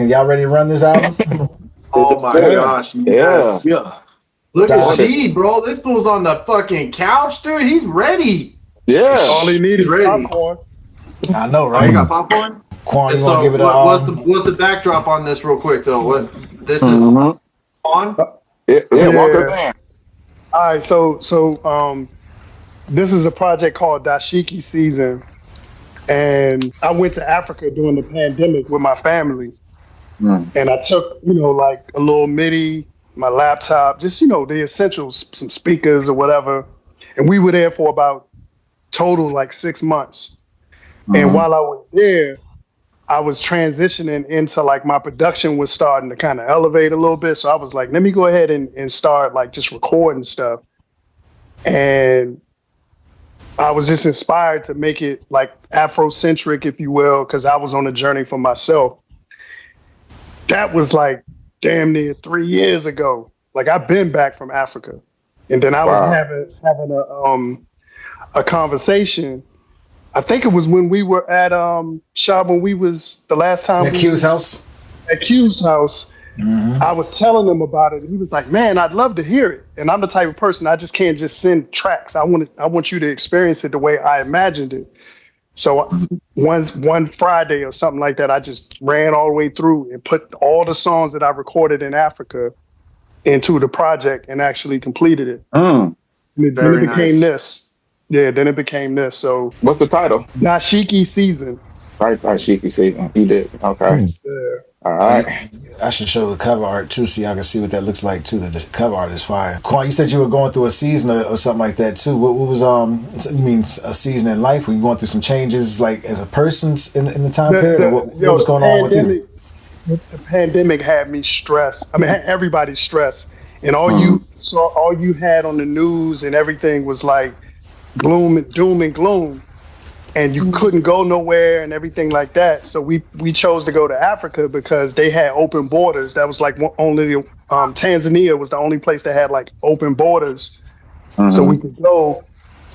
Y'all ready to run this album? Oh my gosh. Yeah. Yeah. Look at Sheed, bro. This fool's on the fucking couch, dude. He's ready. Yeah. All he needs is ready. popcorn. I know, Oh, right? you got popcorn? Quan, you So want to give it what's the backdrop on this real quick, though? What this is on? Yeah, walk us in. All right, so this is a project called Dashiki Season, and I went to Africa during the pandemic with my family, and I took like a little MIDI, my laptop, just the essentials, some speakers or whatever, and we were there for about total like 6 months. And while I was there, I was transitioning into like my production was starting to kind of elevate a little bit. So I was like, let me go ahead and start like just recording stuff. And I was just inspired to make it like Afrocentric, if you will, because I was on a journey for myself. That was like damn near 3 years ago. Like I've been back from Africa. And then I was having a conversation. I think it was when we were at Shab, when we was the last time at Q's house. At Q's house, I was telling him about it. And he was like, "Man, I'd love to hear it." And I'm the type of person I just can't just send tracks. I want you to experience it the way I imagined it. So one Friday or something like that, I just ran all the way through and put all the songs that I recorded in Africa into the project and actually completed it. And then it became this. Yeah, then it became this. So what's the title? Dashiki Season. Right, Dashiki Season. You did. Okay. Yeah. All right. I should show the cover art too, so y'all can see what that looks like too. The cover art is fire. Quan, you said you were going through a season or something like that too. What was you mean a season in life? Were you going through some changes like as a person in the time period? Or what was going on with you? The pandemic had me stressed. I mean, had everybody stressed, and all you had on the news and everything was like doom and gloom, and you couldn't go nowhere and everything like that. So we chose to go to Africa because they had open borders. That was like only Tanzania was the only place that had like open borders, so we could go.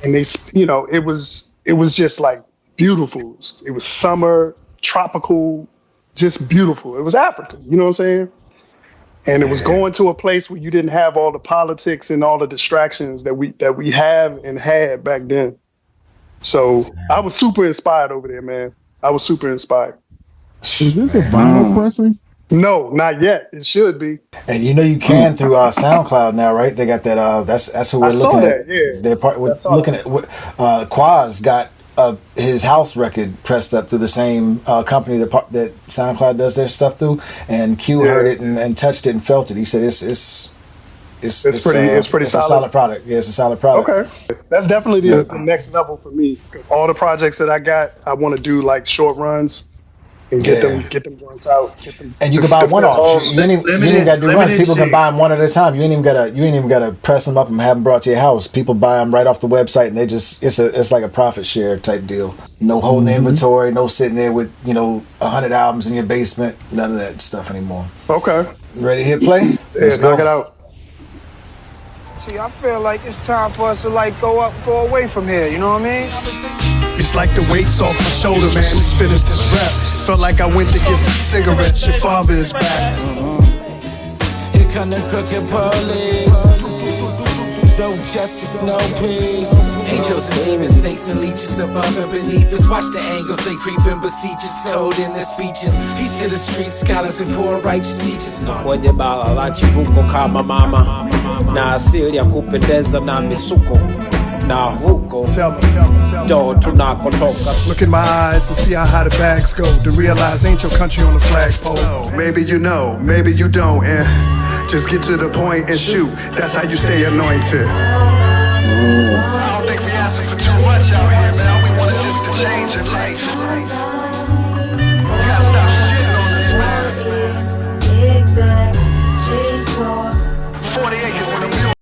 And they, it was just like beautiful. It was summer, tropical, just beautiful. It was Africa. You know what I'm saying? And it was going to a place where you didn't have all the politics and all the distractions that we have and had back then. So I was super inspired over there, man. I was super inspired. Is this a vinyl pressing? No, not yet. It should be. And you can through SoundCloud now, right? They got that. That's who we're looking at. Yeah. They're looking at what Quaz got. His house record pressed up through the same company that SoundCloud does their stuff through, and Q heard it and touched it and felt it. He said it's pretty solid. A solid product. Yeah, it's a solid product. Okay, that's definitely the next level for me. All the projects that I got, I want to do like short runs and get them joints out. And you can buy one-offs. You ain't even got to do runs. People can buy them one at a time. You ain't even gotta press them up and have them brought to your house. People buy them right off the website, and they just it's like a profit share type deal. No holding inventory, no sitting there with 100 albums in your basement. None of that stuff anymore. Okay, ready to hit play? Let's knock it out. See, I feel like it's time for us to go away from here. You know what I mean? It's like the weight's off my shoulder, man. Let's finish this rap. Felt like I went to get some cigarettes. Your father is back. Here come the crooked police. No justice, no peace. Angels and demons, snakes and leeches above and beneath us. Watch the angles, they creeping, besiege us. Code in their speeches. Peace to the streets, scholars and poor righteous teachers. Kwenye bala la chibuko kama mama, na asili ya kupendeza na misuko. Look in my eyes to see how high the bags go. To realize ain't your country on the flagpole. Maybe you know, maybe you don't. And just get to the point and shoot. That's how you stay anointed. I don't think we asking for too much out here, man. We want it just to change your life. You gotta stop shitting on this, man. 40 acres in the middle.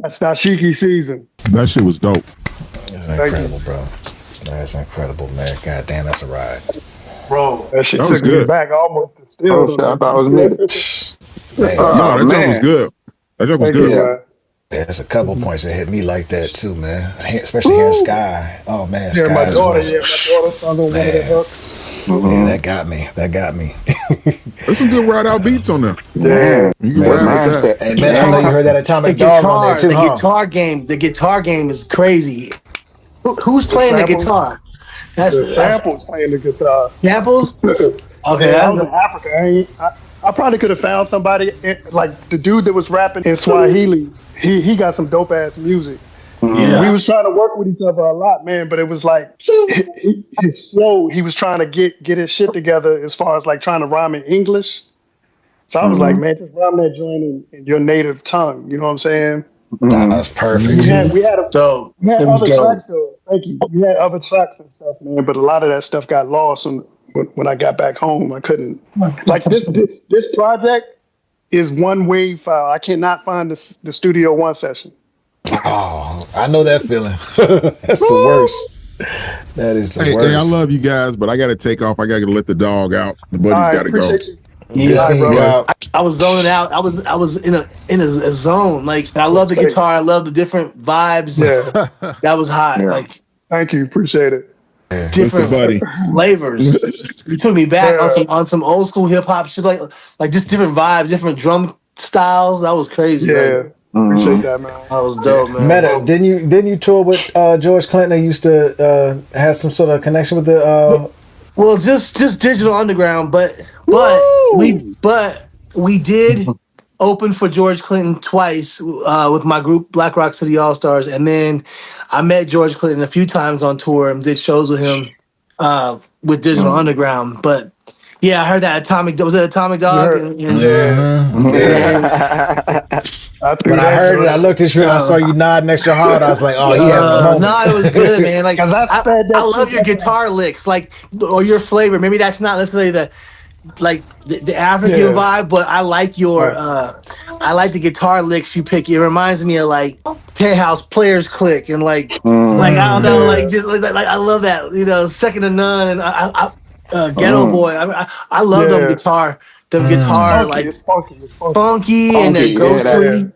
That's Dashiki Season. That shit was dope. It's incredible, bro. That's incredible, man. God damn, that's a ride. Bro, that shit took me back almost to still. I thought it was me. No, that joke was good. That joke was good. Yeah, there's a couple points that hit me like that too, man. Especially here in Sky. Oh man, Sky. My daughter sung on one of the hooks. Yeah, that got me. There's some good ride out beats on there. Yeah. You can ride with that. Hey, man, I know you heard that Atomic Dog on there too, The guitar game is crazy. Who's playing the guitar? The samples playing the guitar. Samples? Okay. Yeah, I was in Africa. I probably could have found somebody like the dude that was rapping in Swahili. He got some dope ass music. Yeah. We was trying to work with each other a lot, man, but it was like his flow. He was trying to get his shit together as far as like trying to rhyme in English. So I was like, man, just rhyme that joint in your native tongue. You know what I'm saying? That's perfect. We had other tracks though. Thank you. We had other tracks and stuff, man, but a lot of that stuff got lost when I got back home. I couldn't like this project is one wave file. I cannot find the Studio One session. Oh, I know that feeling. That's the worst. That is the worst. Hey, I love you guys, but I got to take off. I got to let the dog out. The buddy's got to go. I was zoning out. I was in a zone. Like I love the guitar. I love the different vibes. Yeah, that was hot. Yeah. Like, thank you, appreciate it. Different flavors. You took me back on some old school hip hop shit. Like just different vibes, different drum styles. That was crazy. Yeah. Appreciate that, man. That was dope, man. Meta, didn't you tour with George Clinton? They used to have some sort of connection with the. Well, just Digital Underground, but we did open for George Clinton twice with my group Black Rock City All Stars, and then I met George Clinton a few times on tour and did shows with him with Digital Underground, but. Yeah, I heard that Atomic Dog. Was it Atomic Dog? Yeah. When I heard it, I looked at you and I saw you nodding extra hard. I was like, "Oh, he had a moment." No, it was good, man. Like I love your guitar licks, like or your flavor. Maybe that's not necessarily the African vibe, but I like your I like the guitar licks you pick. It reminds me of like Penthouse Players Click and like I don't know, like just like I love that, you know, Second to None and I Ghetto Boy. I love them guitar like it's funky and they're ghostly.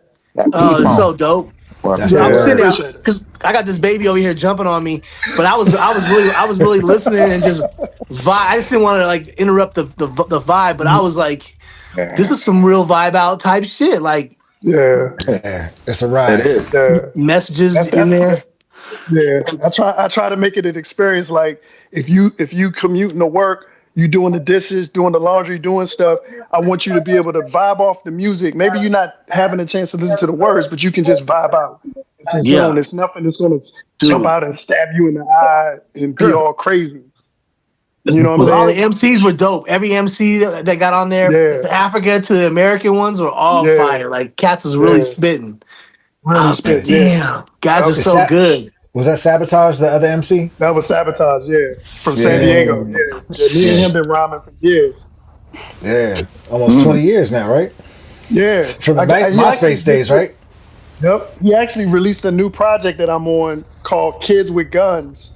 Oh, it's so dope. I'm sitting there because I got this baby over here jumping on me, but I was really listening and just vibe. I just didn't want to like interrupt the vibe, but I was like, this is some real vibe out type shit. Like, it's a ride. It is. Messages in there. Yeah, I try to make it an experience. Like if you commuting to work, you doing the dishes, doing the laundry, doing stuff. I want you to be able to vibe off the music. Maybe you're not having a chance to listen to the words, but you can just vibe out. It's a zone. It's nothing that's going to jump out and stab you in the eye and be all crazy. You know what I'm saying? All the MCs were dope. Every MC that got on there, from Africa to the American ones, were all fire. Like Cats was really spitting. I was like, damn, guys are so good. Was that Sabotage, the other MC? That was Sabotage, from San Diego. Yeah. Me and him been rhyming for years. Yeah, almost 20 years now, right? Yeah. From the MySpace days, right? Yep. He actually released a new project that I'm on called Kids with Guns.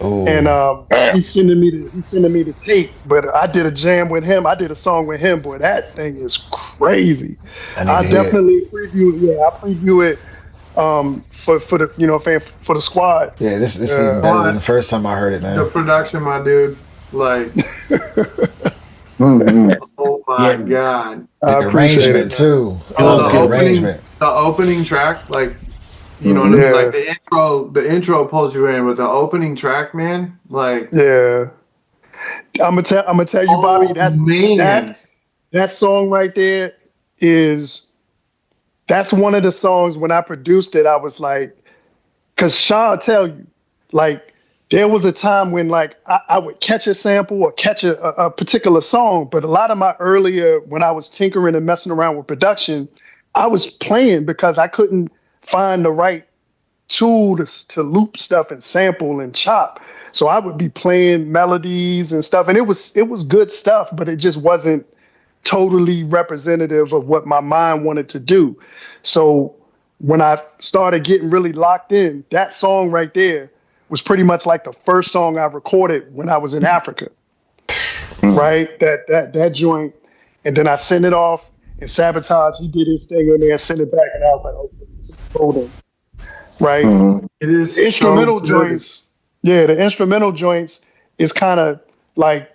Ooh. And he's sending me the tape, but I did a jam with him. I did a song with him, boy. That thing is crazy. I definitely preview it. Yeah, I preview it for the for the squad. Yeah, this is even better than the first time I heard it, man. The production, my dude, like oh my god. The arrangement too. The opening track, like you know what I mean? Like the intro pulls you in, but the opening track, man, like I'm gonna tell you, Bobby, that song right there that's one of the songs when I produced it, I was like, cause Sean will tell you, like, there was a time when like I would catch a sample or catch a particular song, but a lot of my earlier, when I was tinkering and messing around with production, I was playing because I couldn't find the right tool to loop stuff and sample and chop. So I would be playing melodies and stuff, and it was good stuff, but it just wasn't totally representative of what my mind wanted to do. So when I started getting really locked in, that song right there was pretty much like the first song I recorded when I was in Africa. Right? That joint. And then I sent it off, and Sabotage, he did his thing in there and sent it back, and I was like, oh, this is golden. Right? It is the instrumental joints. Yeah, the instrumental joints is kind of like,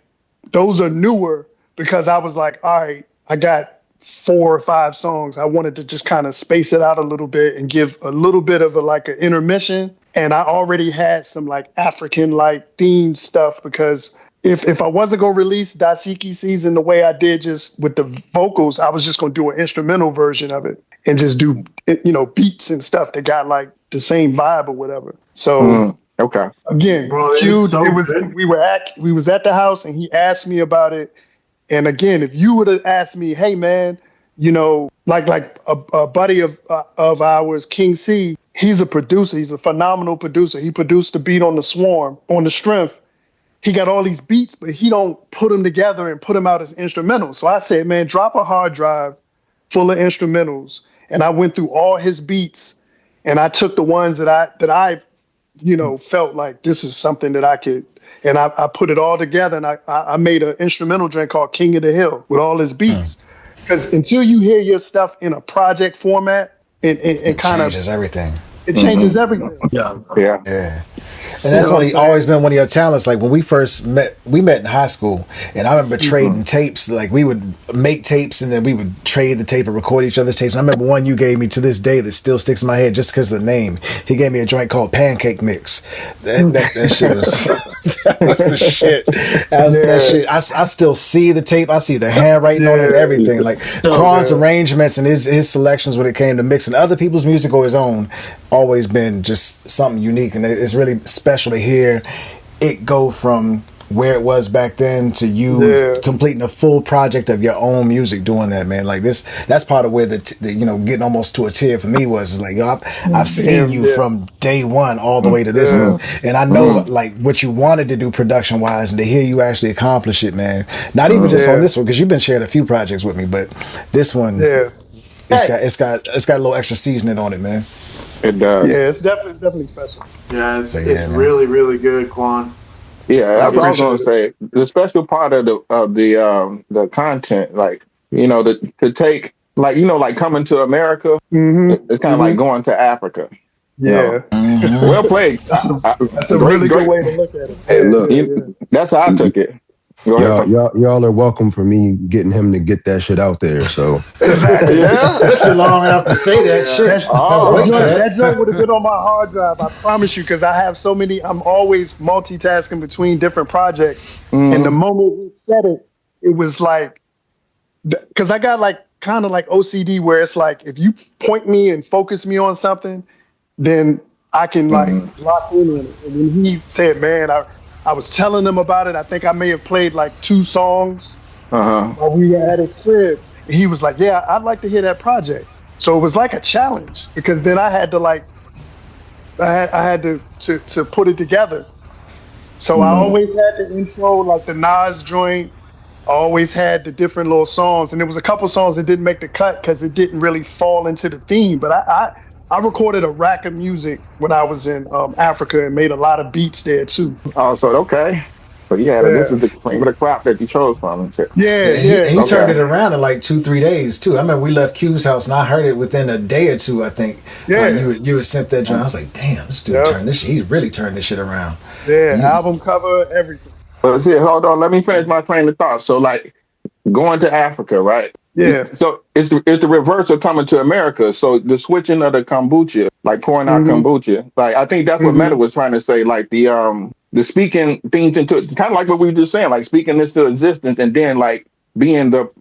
those are newer, because I was like, all right, I got 4 or 5 songs. I wanted to just kind of space it out a little bit and give a little bit of an intermission. And I already had some like African like themed stuff, because if I wasn't going to release Dashiki Season the way I did just with the vocals, I was just going to do an instrumental version of it and just do, beats and stuff that got like the same vibe or whatever. So okay. Again, bro, Q, so we was at the house and he asked me about it. And again, if you would have asked me, hey man, like a buddy of ours, King C, he's a producer. He's a phenomenal producer. He produced the beat on the Swarm, on the Strength. He got all these beats, but he don't put them together and put them out as instrumentals. So I said, man, drop a hard drive full of instrumentals. And I went through all his beats and I took the ones that I felt like this is something that I could, and I put it all together, and I made an instrumental joint called King of the Hill with all his beats. Because until you hear your stuff in a project format, it kind of changes everything. It changes everything. Yeah. And that's always been one of your talents. Like when we first met, we met in high school, and I remember trading tapes. Like we would make tapes, and then we would trade the tape and record each other's tapes. And I remember one you gave me to this day that still sticks in my head just because of the name. He gave me a joint called Pancake Mix. That shit was that was the shit. That shit. I still see the tape. I see the handwriting on it and everything. Like Kwan's arrangements and his selections when it came to mixing other people's music or his own, always been just something unique, and it's really special to hear it go from where it was back then to you completing a full project of your own music, doing that, man. Like that's part of where the getting almost to a tear for me was like, yo, I've seen you from day one all the way to this, and I know like what you wanted to do production wise, and to hear you actually accomplish it, man. Not even just on this one, because you've been sharing a few projects with me, but this one, it's got a little extra seasoning on it, man. It does. Yeah, it's definitely special. Yeah, it's really, really good, Kwan. Yeah, that's what I was gonna say. The special part of the content, like to take, like like coming to America, it's kind of like going to Africa. Yeah, well played. That's a really good way to look at it. Hey, look, that's how I took it. Y'all are welcome for me getting him to get that shit out there. So took you long enough to say that shit. That joint would have been on my hard drive, I promise you, because I have so many. I'm always multitasking between different projects, and the moment we said it, it was like, because I got like kind of like OCD, where it's like if you point me and focus me on something, then I can like lock in on it. And when he said, "Man, I was telling him about it. I think I may have played like 2 songs while we were at his crib." And he was like, "Yeah, I'd like to hear that project." So it was like a challenge, because then I had to like, I had to put it together. So I always had the intro, like the Nas joint. I always had the different little songs, and there was a couple songs that didn't make the cut because it didn't really fall into the theme. But I recorded a rack of music when I was in Africa and made a lot of beats there too. Oh, so okay. So this is the cream of the crop that you chose from. And you turned it around in like 2-3 days too. I remember we left Q's house and I heard it within a day or two, I think. Yeah. You had sent that joint. I was like, damn, this dude turned this shit. He really turned this shit around. Yeah, album cover, everything. But see, hold on, let me finish my train of thought. So like going to Africa, right? Yeah. So it's the reverse of coming to America. So the switching of the kombucha, like pouring out kombucha, like I think that's what Meta was trying to say. Like the speaking things into kind of like what we were just saying, like speaking this to existence, and then like being the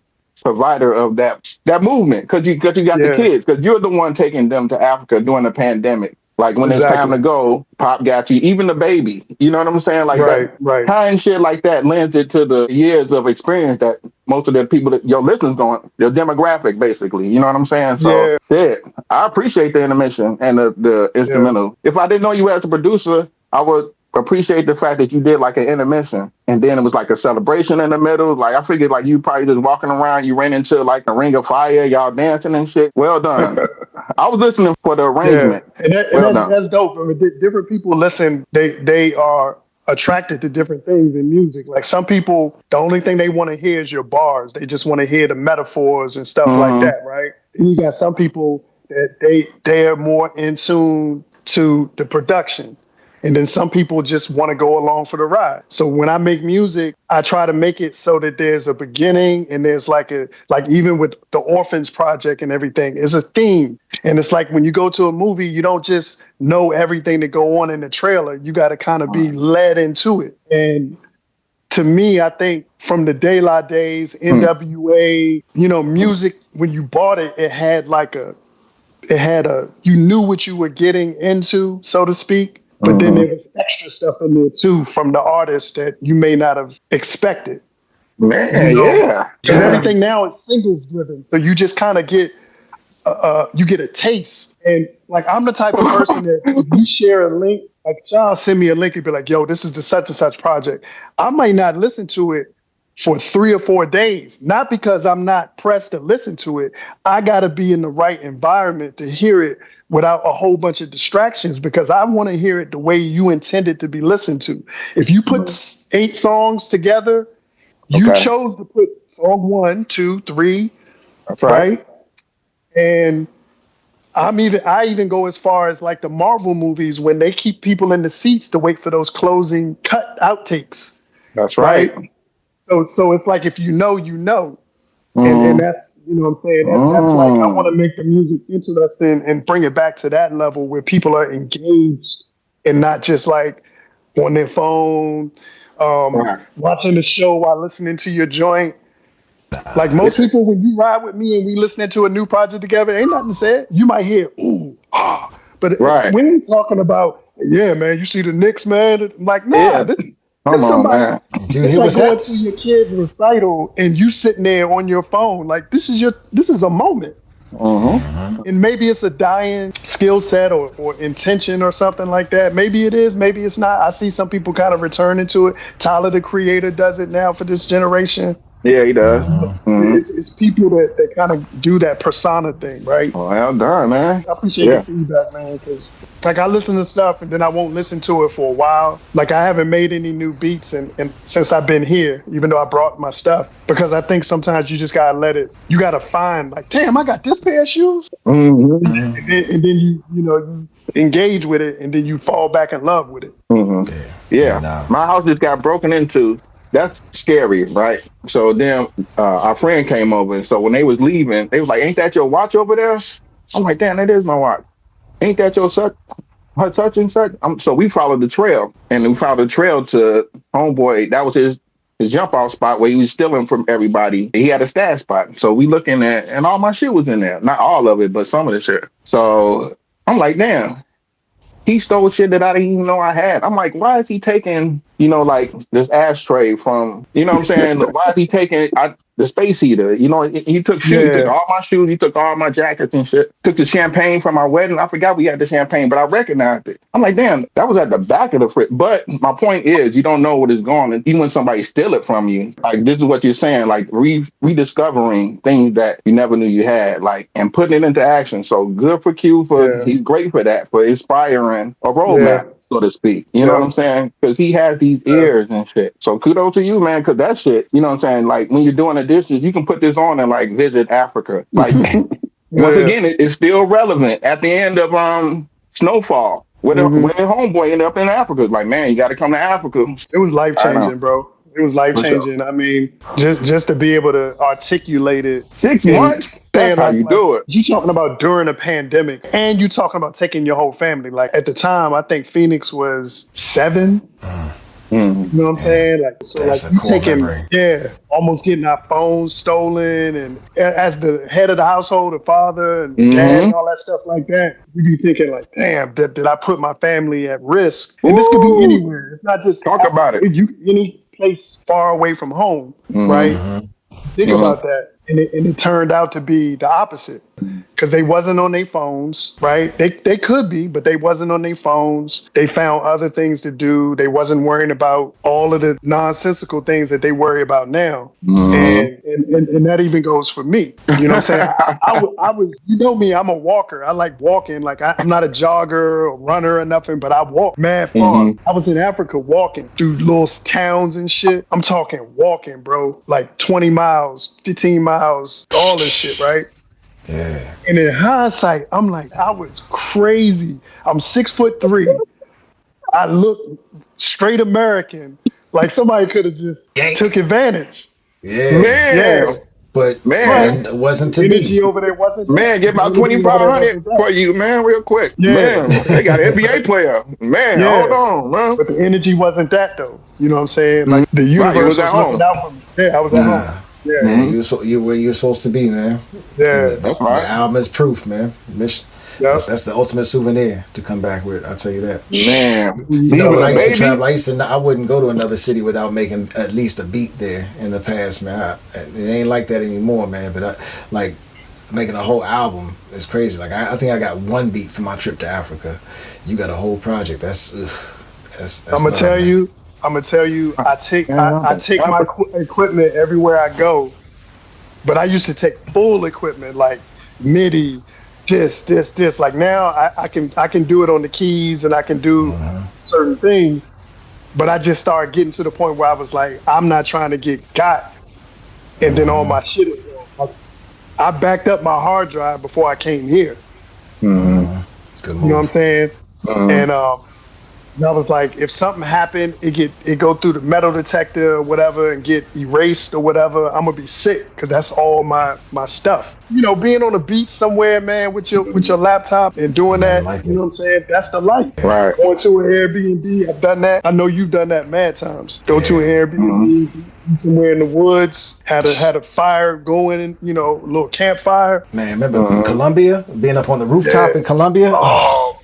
provider of that movement, because you got the kids, because you're the one taking them to Africa during the pandemic. Like when it's time to go, Pop got you, even the baby. You know what I'm saying? Like that kind of shit like that lends it to the years of experience that most of the people that your listeners their demographic basically. You know what I'm saying? So shit, I appreciate the intermission and the instrumental. If I didn't know you as a producer, I would appreciate the fact that you did like an intermission, and then it was like a celebration in the middle. Like I figured like you probably just walking around, you ran into like a ring of fire, y'all dancing and shit. Well done. I was listening for the arrangement. That's dope. I mean, different people listen. They are attracted to different things in music. Like some people, the only thing they want to hear is your bars. They just want to hear the metaphors and stuff like that, right? And you got some people that they are more in tune to the production. And then some people just want to go along for the ride. So when I make music, I try to make it so that there's a beginning and there's like even with the Orphans Project and everything, it's a theme. And it's like when you go to a movie, you don't just know everything that go on in the trailer. You got to kind of be led into it. And to me, I think from the De La days, NWA, music, when you bought it, you knew what you were getting into, so to speak. But then there was extra stuff in there too from the artists that you may not have expected. Man, Because everything now is singles driven. So you just kind of get you get a taste. And like I'm the type of person that if you share a link, like Sean send me a link and be like, yo, this is the such and such project. I might not listen to it for 3 or 4 days, not because I'm not pressed to listen to it. I got to be in the right environment to hear it without a whole bunch of distractions, because I want to hear it the way you intended to be listened to. If you put 8 songs together, you chose to put song 1, 2, 3, that's right? And I even go as far as like the Marvel movies when they keep people in the seats to wait for those closing cut outtakes. That's right. So it's like if you know, you know. And that's, you know what I'm saying? That's like, I want to make the music interesting and bring it back to that level where people are engaged and not just like on their phone, watching the show while listening to your joint. Like most people, when you ride with me and we listening to a new project together, ain't nothing said. You might hear, ooh, ah. But when we talking about, yeah, man, you see the Knicks, man. I'm like, nah, come on, man. Dude, it's like going to your kid's recital and you sitting there on your phone. Like, this is a moment. And maybe it's a dying skill set or intention or something like that. Maybe it is, maybe it's not. I see some people kind of returning to it. Tyler, the Creator, does it now for this generation. Yeah, he does. It's people that kind of do that persona thing, right? Well done, man. I appreciate the feedback, man, because like I listen to stuff and then I won't listen to it for a while. Like I haven't made any new beats and since I've been here, even though I brought my stuff, because I think sometimes you just gotta let it. You gotta find like, damn, I got this pair of shoes, and then you engage with it, and then you fall back in love with it. My house just got broken into. That's scary, right? So then our friend came over, and so when they was leaving, they was like, "Ain't that your watch over there?" I'm like, "Damn, that is my watch. Ain't that your such and such?" So we followed the trail, and we followed the trail to homeboy. That was his jump off spot where he was stealing from everybody. He had a stash spot. So we looking at, and all my shit was in there. Not all of it, but some of the shit. So I'm like, damn. He stole shit that I didn't even know I had. I'm like, why is he taking, like this ashtray from, you know what I'm saying? Why is he taking the space heater? He took shoes, he took all my shoes, he took all my jackets and shit. Took the champagne from my wedding. I forgot we had the champagne, but I recognized it. I'm like, damn, that was at the back of the fridge. But my point is, you don't know what is going on. Even when somebody steal it from you, like this is what you're saying, like rediscovering things that you never knew you had, like, and putting it into action. So good for Q he's great for that, for inspiring a roadmap. So to speak, you know what I'm saying? Because he has these ears and shit. So kudos to you, man, because that shit, you know what I'm saying? Like when you're doing the dishes, you can put this on and like visit Africa. Like once again, it's still relevant at the end of Snowfall, where the homeboy ended up in Africa. Like, man, you got to come to Africa. It was life changing, bro. It was life changing. I mean, just to be able to articulate it. 6 months? That's how you do it. You talking about during a pandemic, and you talking about taking your whole family. Like at the time, I think Phoenix was 7. You know what I'm saying? Like, so that's like you taking, almost getting our phones stolen, and as the head of the household, the father and dad and all that stuff like that, you be thinking like, damn, did I put my family at risk? And this could be anywhere. It's not just talk about it. Any place far away from home, right? Think about that. And it turned out to be the opposite, because they wasn't on their phones, right? They could be, but they wasn't on their phones. They found other things to do. They wasn't worrying about all of the nonsensical things that they worry about now. And that even goes for me. You know what I'm saying? I was, you know me, I'm a walker. I like walking. Like I'm not a jogger or runner or nothing, but I walk mad far. I was in Africa walking through little towns and shit. I'm talking walking, bro. Like 20 miles, 15 miles, all this shit, right? Yeah. And in hindsight, I'm like, I was crazy. I'm 6'3". I look straight American. Like somebody could have just took advantage. Yeah. But man, it wasn't to energy be. over there wasn't. Man, get about 2,500 for you, man, real quick. Yeah. Man, they got an NBA player. Man, hold on, man. But the energy wasn't that though. You know what I'm saying? Like the universe was looking out for me. Yeah, I was at home. Yeah, man, you where you were supposed to be, man. Yeah, that's right. The album is proof, man. That's the ultimate souvenir to come back with. I'll tell you that. Man, you know when I used to travel, I wouldn't go to another city without making at least a beat there in the past, man. It ain't like that anymore, man. But like making a whole album is crazy. Like I think I got one beat for my trip to Africa. You got a whole project. That's I'm gonna tell you. I take my equipment everywhere I go, but I used to take full equipment like MIDI. This. Like now, I can do it on the keys and I can do certain things, but I just started getting to the point where I was like, I'm not trying to get got, and then all my shit is gone. I backed up my hard drive before I came here. Good move. You know what I'm saying? And I was like, if something happened, it go through the metal detector or whatever and get erased or whatever, I'm gonna be sick because that's all my stuff. You know, being on a beach somewhere, man, with your laptop and doing that, you know what I'm saying? That's the life. Right. Going to an Airbnb, I've done that. I know you've done that mad times. Go to an Airbnb, somewhere in the woods, had a fire going, you know, a little campfire. Man, remember Colombia? Being up on the rooftop in Colombia? Oh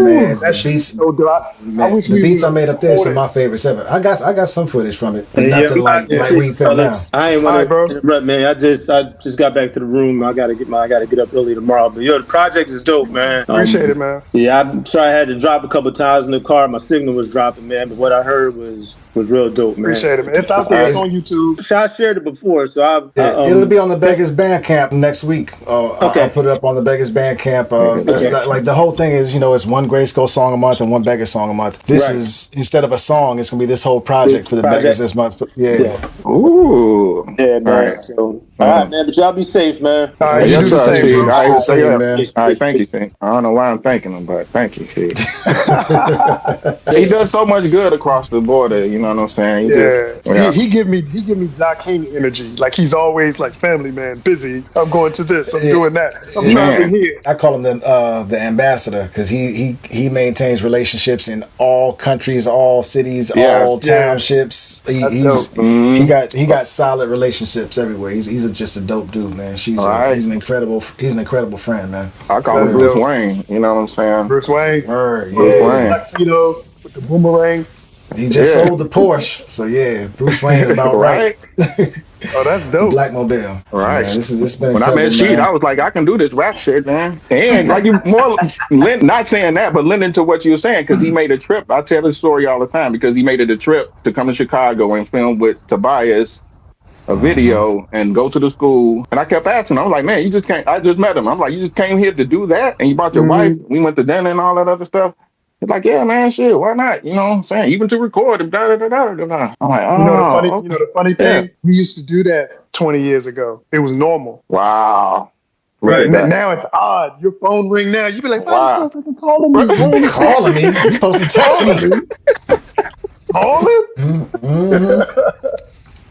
man, that shit's so dope. The beats I made up there are some of my favorites ever. I got some footage from it, but nothing like we film now. I ain't want to interrupt, man. I just got back to the room. I gotta get up early tomorrow. But the project is dope, man. Appreciate it, man. Yeah, I'm sorry I had to drop a couple times in the car. My signal was dropping, man. But what I heard was real dope, man. Appreciate it, man. It's out there. It's on YouTube. I shared it before, so it'll be on the Beggars Bandcamp next week. I'll put it up on the Beggars Bandcamp. Like the whole thing is, it's one GRYSKLL song a month and one Beggars song a month. This is, instead of a song, it's gonna be this whole project for the Beggars this month. Yeah. Ooh. Yeah, man. All right. So, all right, man. But y'all be safe, man. All right, yes, sir. All right, thank you, Steve. I don't know why I'm thanking him, but thank you, Steve. He does so much good across the border. You know what I'm saying? He give me Dashiki energy. Like he's always like family man, busy. I'm going to this. I'm doing that. I'm traveling here. I call him the ambassador because he maintains relationships in all countries, all cities, all townships. He got solid relationships everywhere. He's just a dope dude, man. He's an incredible friend, man. I call him Bruce Wayne. You know what I'm saying? Bruce Wayne. Bruce Wayne. Tuxedo with the boomerang. He just sold the Porsche, so Bruce Wayne is about right. Oh, that's dope. Blackmobile. Right. Man, this been when I met Sheet, I was like, I can do this rap shit, man. And like you more not saying that, but lending to what you were saying, because he made a trip. I tell this story all the time because he made it a trip to come to Chicago and film with Tobias a video and go to the school. And I kept asking him, I was like, man, you just can't. I just met him. I'm like, you just came here to do that, and you brought your wife. We went to dinner and all that other stuff. He's like, yeah, man, shit, why not? You know what I'm saying? Even to record it, I'm like, oh. You know the funny thing? We used to do that 20 years ago. It was normal. Wow. Right. Now it's odd. Your phone ring now. You be like, why are you fucking calling me? Calling me? You supposed to text me. Calling?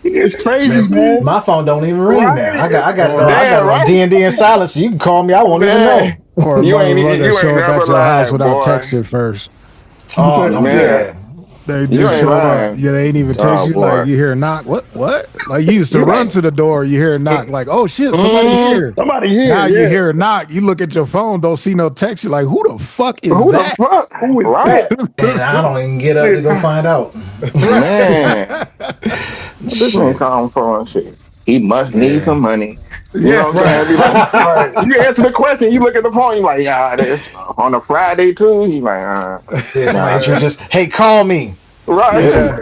It's crazy, man. My phone don't even ring now. I got it on D&D and silence, so you can call me. I won't even know. Or you ain't show up at your house without texting first. Oh, no, man. They just show up. Yeah, they ain't even text you. Like, you hear a knock. What? Like, you used to run to the door. You hear a knock. Like, oh, shit, somebody here. Somebody here. Now you hear a knock. You look at your phone, don't see no text. You're like, who the fuck is that? Who is that? And I don't even get up to go find out. Man. This one calling for shit. He must need some money. You know what I'm saying? You answer the question, you look at the phone, you're like, this on a Friday too. He's like, just, hey, call me. Right.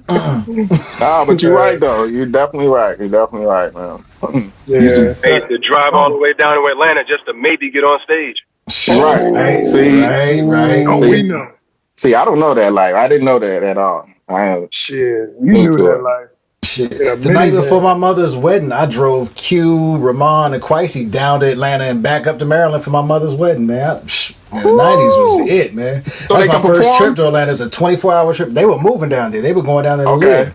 But you're right though. You're definitely right. You're definitely right, man. Hey, to drive all the way down to Atlanta just to maybe get on stage. Right. See, right. Oh, we know. See, I don't know that life. I didn't know that at all. Shit, you knew that life. Shit. The night before my mother's wedding, I drove Q, Ramon, and Quicey down to Atlanta and back up to Maryland for my mother's wedding, man. Man, the 90s was it, man. So that was my first trip to Atlanta. It was a 24-hour trip. They were moving down there. They were going down there to live.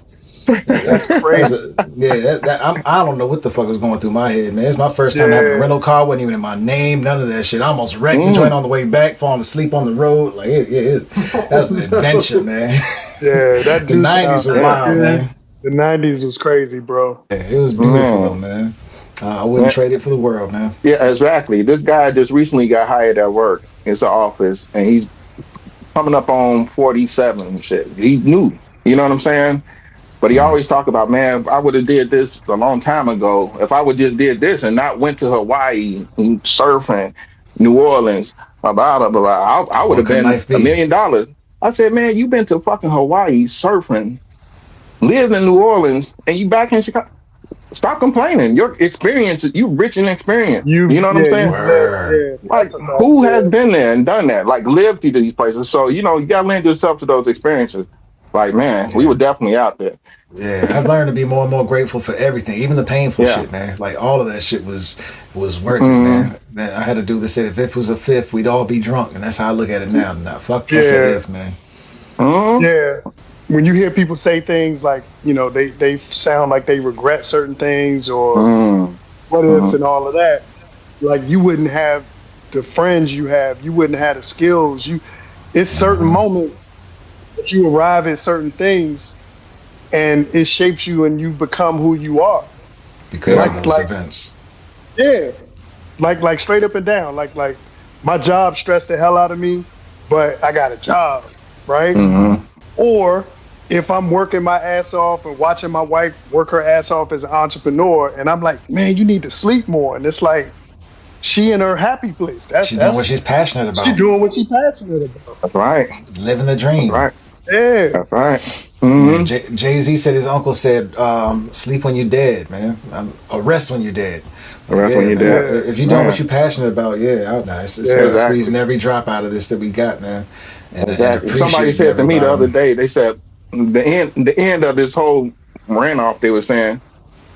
That's crazy. I don't know what the fuck was going through my head, man. It's my first time having a rental car. Wasn't even in my name. None of that shit. I almost wrecked the joint on the way back, falling asleep on the road. Like, that was an adventure, man. Yeah, that the 90s was wild, man. The 90s was crazy, bro. Yeah, it was beautiful, though, man. I wouldn't trade it for the world, man. Yeah, exactly. This guy just recently got hired at work. It's an office, and he's coming up on 47 and shit. He knew, you know what I'm saying? But he always talk about, man, if I would have did this a long time ago, if I would just did this and not went to Hawaii and surfing, New Orleans, blah, blah, blah, blah, I would have been $1 million. I said, man, you been to fucking Hawaii surfing, lived in New Orleans, and you back in Chicago. Stop complaining. Your experience, you rich in experience. You know what I'm saying? Like, who has been there and done that? Like, lived through these places. So, you gotta lend yourself to those experiences. Like, man, we were definitely out there. Yeah, I've learned to be more and more grateful for everything, even the painful shit, man. Like, all of that shit was worth it, man. I had to do this. If it was a fifth, we'd all be drunk, and that's how I look at it now. Fuck the if, man. Yeah. When you hear people say things like, they sound like they regret certain things or what if and all of that, like you wouldn't have the friends you have, you wouldn't have the skills. It's certain moments that you arrive at certain things and it shapes you and you become who you are. Because of those events. Yeah. Like straight up and down. Like my job stressed the hell out of me, but I got a job, right? Or if I'm working my ass off and watching my wife work her ass off as an entrepreneur, and I'm like, man, you need to sleep more. And it's like, she in her happy place. She's doing what she's passionate about. She's doing what she's passionate about. That's right. Living the dream. That's right. Yeah. That's right. Jay-Z said his uncle said, sleep when you're dead, man. Or rest when you're dead. Rest when you're dead. If you're doing what you're passioned about, it's squeezing every drop out of this that we got, man. And somebody said to me the other day, they said, the end of this whole rant off, they were saying,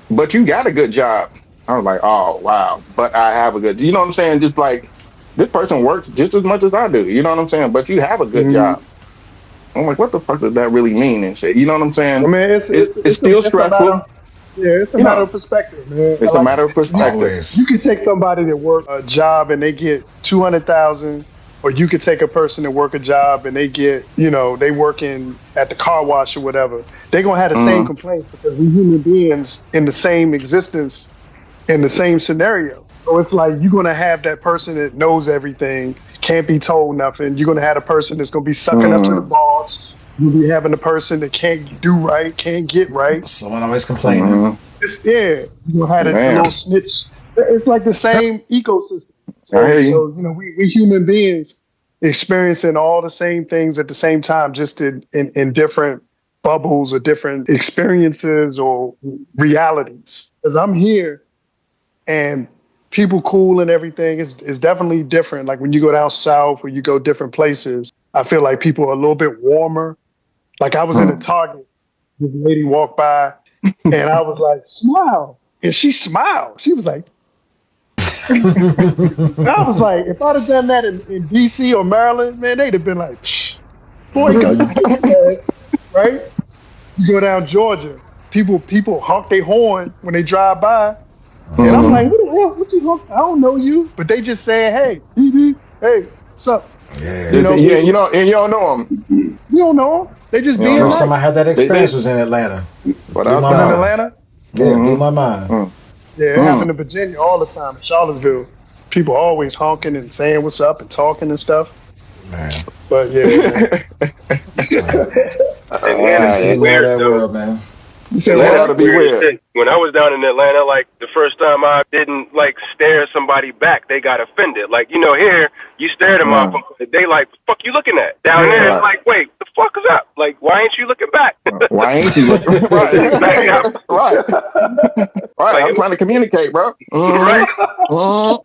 but you got a good job. I was like, oh wow, but I have a good, you know what I'm saying? Just like, this person works just as much as I do, you know what I'm saying? But you have a good job. I'm like, what the fuck does that really mean and shit? You know what I'm saying? I mean, it's still stressful. It's a matter of perspective, man. It's a matter of perspective. You can take somebody that work a job and they get $200,000. Or you could take a person that work a job and they get, they working at the car wash or whatever. They're going to have the same complaints because we're human beings in the same existence, in the same scenario. So it's like you're going to have that person that knows everything, can't be told nothing. You're going to have a person that's going to be sucking up to the boss. You'll be having a person that can't do right, can't get right. Someone always complaining. You're going to have a little snitch. It's like the same ecosystem. So we human beings experiencing all the same things at the same time, just in different bubbles or different experiences or realities. Because I'm here and people cool and everything is definitely different. Like when you go down south or you go different places, I feel like people are a little bit warmer. Like I was in a Target, this lady walked by and I was like, smile. And she smiled. She was like, and I was like, if I'd have done that in DC or Maryland, man, they'd have been like, psh, boy, right? You go down Georgia, people honk their horn when they drive by. And I'm like, who the hell, what you honk? I don't know you. But they just saying, hey, hey, what's up? Yeah. And you don't know them. You don't know them. They just being First time I had that experience was in Atlanta. In Atlanta? Yeah, blew my mind. Yeah, it happened in Virginia all the time. In Charlottesville, people always honking and saying what's up and talking and stuff. Man. But yeah. Atlanta's weird, world, man. Atlanta be weird. When I was down in Atlanta, like the first time I didn't stare somebody back, they got offended. Like, here, you stare at them off, they like, fuck you looking at? Down there, it's like, wait, the fuck is up? Like, why ain't you looking back? Why ain't you looking right? Right. I'm trying to communicate, bro. Right.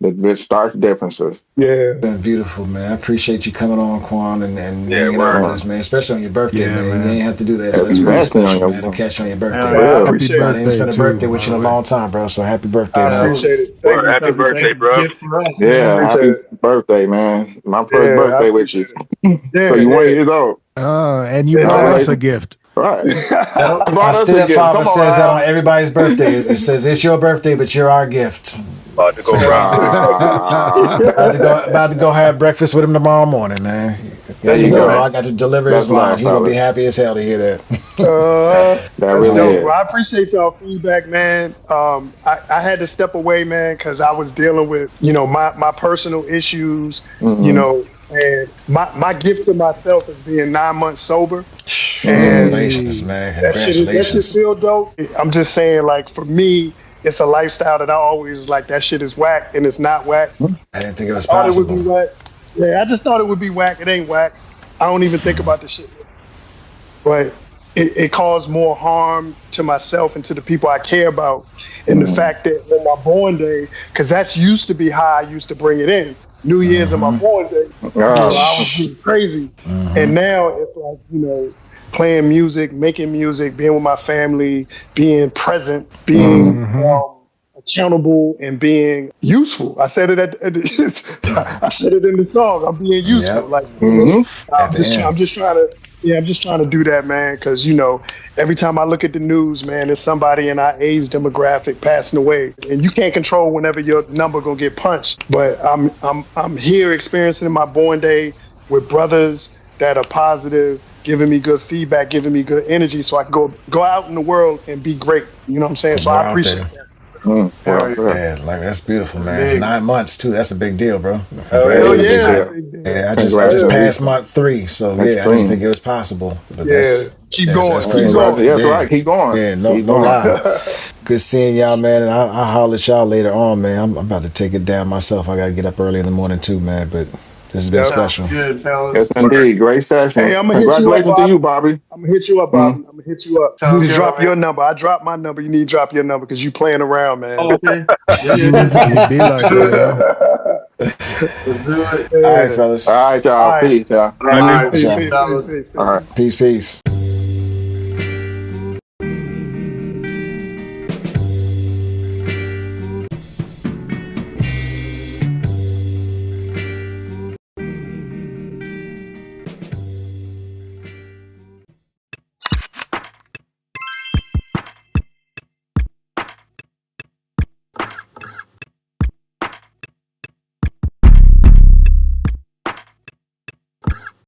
The stark differences. Yeah. Been beautiful, man. I appreciate you coming on, Kwan, and hanging out with us, man. Especially on your birthday, man. You ain't have to do that. So it's really special, man, to catch you on your birthday. I appreciate it. I didn't spend a birthday with you in a long time, bro. So happy birthday, man. I appreciate it. Happy birthday, bro. Happy birthday, man. My first birthday with you. So you 1 year old. And you brought us a gift. Right. I still father says that on everybody's birthday. It says it's your birthday, but you're our gift. About to go round. about to go have breakfast with him tomorrow morning, man. There you go. I got to deliver his line. He's gonna be happy as hell to hear that. That really is. Well, I appreciate y'all feedback, man. I had to step away, man, because I was dealing with, my personal issues, and my gift to myself is being 9 months sober. Congratulations, man. That shit feel dope. I'm just saying, like, for me, it's a lifestyle that I always like. That shit is whack, and it's not whack. I didn't think it was possible. It would be whack. Yeah, I just thought it would be whack. It ain't whack. I don't even think about the shit. But it caused more harm to myself and to the people I care about. And the fact that on my born day, because that's used to be how I used to bring it in. New Year's on my born day, I was being crazy. And now it's like, playing music, making music, being with my family, being present, being accountable, and being useful. I said it I said it in the song. I'm being useful. Like I'm just trying to do that, man. Because every time I look at the news, man, there's somebody in our age demographic passing away, and you can't control whenever your number gonna get punched. But I'm here experiencing my born day with brothers that are positive, giving me good feedback, giving me good energy, so I can go out in the world and be great. You know what I'm saying? So I appreciate that. Yeah, like that's beautiful, man. 9 months too. That's a big deal, bro. Yeah, I just passed month 3, so I didn't think it was possible. But keep going. That's crazy. That's right. Keep going. Yeah, no lie. Good seeing y'all, man. And I'll holler at y'all later on, man. I'm about to take it down myself. I gotta get up early in the morning too, man. But this has been special. Good, fellas. Yes, indeed. Great session. Hey, Congratulations to you, Bobby. I'm gonna hit you up, Bobby. I'm gonna hit you up. You need to drop your number. I dropped my number. You need to drop your number because you playing around, man. Oh, okay. You be like that, Let's do it. All right, fellas. All right, y'all. Peace, y'all. All right. All right. Peace.